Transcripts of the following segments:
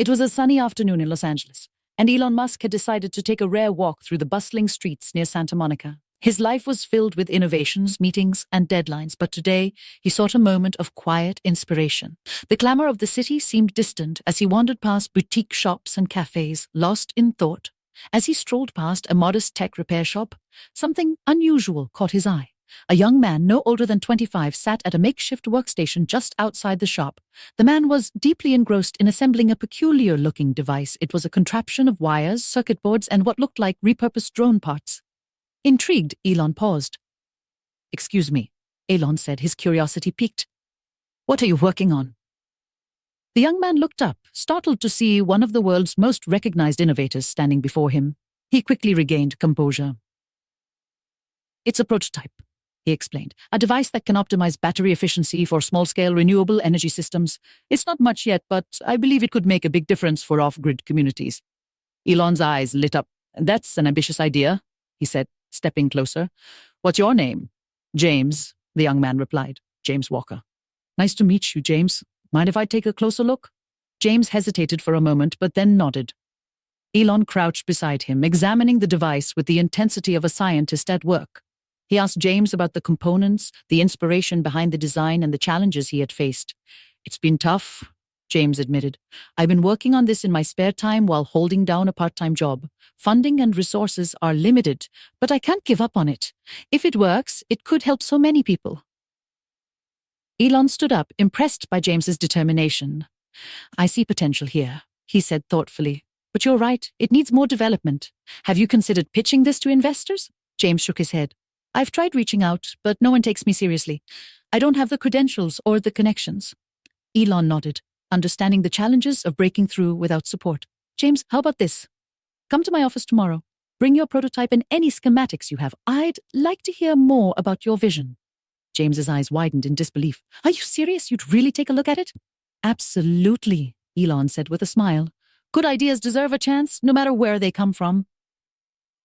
It was a sunny afternoon in Los Angeles, and Elon Musk had decided to take a rare walk through the bustling streets near Santa Monica. His life was filled with innovations, meetings, and deadlines, but today he sought a moment of quiet inspiration. The clamor of the city seemed distant as he wandered past boutique shops and cafes, lost in thought. As he strolled past a modest tech repair shop, something unusual caught his eye. A young man no older than 25 sat at a makeshift workstation just outside the shop. The man was deeply engrossed in assembling a peculiar-looking device. It was a contraption of wires, circuit boards, and what looked like repurposed drone parts. Intrigued, Elon paused. "Excuse me," Elon said, his curiosity piqued. "What are you working on?" The young man looked up, startled to see one of the world's most recognized innovators standing before him. He quickly regained composure. "It's a prototype," he explained, "a device that can optimize battery efficiency for small-scale renewable energy systems. It's not much yet, but I believe it could make a big difference for off-grid communities." Elon's eyes lit up. "That's an ambitious idea," he said, stepping closer. "What's your name?" "James," the young man replied. "James Walker." "Nice to meet you, James. Mind if I take a closer look?" James hesitated for a moment, but then nodded. Elon crouched beside him, examining the device with the intensity of a scientist at work. He asked James about the components, the inspiration behind the design, and the challenges he had faced. "It's been tough," James admitted. "I've been working on this in my spare time while holding down a part-time job. Funding and resources are limited, but I can't give up on it. If it works, it could help so many people." Elon stood up, impressed by James's determination. "I see potential here," he said thoughtfully. "But you're right, it needs more development. Have you considered pitching this to investors?" James shook his head. "I've tried reaching out, but no one takes me seriously. I don't have the credentials or the connections." Elon nodded, understanding the challenges of breaking through without support. "James, how about this? Come to my office tomorrow. Bring your prototype and any schematics you have. I'd like to hear more about your vision." James's eyes widened in disbelief. "Are you serious? You'd really take a look at it?" "Absolutely," Elon said with a smile. "Good ideas deserve a chance, no matter where they come from."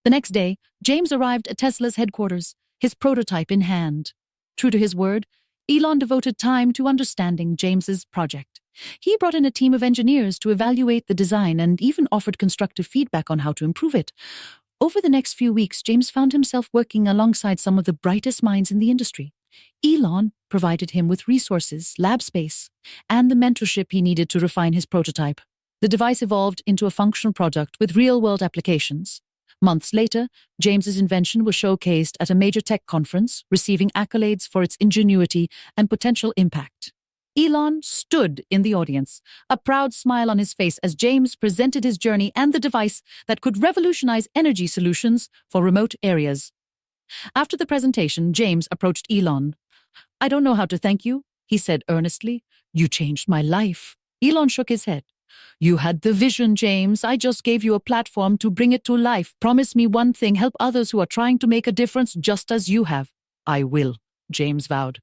The next day, James arrived at Tesla's headquarters, his prototype in hand. True to his word, Elon devoted time to understanding James's project. He brought in a team of engineers to evaluate the design and even offered constructive feedback on how to improve it. Over the next few weeks, James found himself working alongside some of the brightest minds in the industry. Elon provided him with resources, lab space, and the mentorship he needed to refine his prototype. The device evolved into a functional product with real-world applications. Months later, James's invention was showcased at a major tech conference, receiving accolades for its ingenuity and potential impact. Elon stood in the audience, a proud smile on his face as James presented his journey and the device that could revolutionize energy solutions for remote areas. After the presentation, James approached Elon. "I don't know how to thank you," he said earnestly. "You changed my life." Elon shook his head. "You had the vision, James. I just gave you a platform to bring it to life. Promise me one thing, help others who are trying to make a difference just as you have." "I will," James vowed.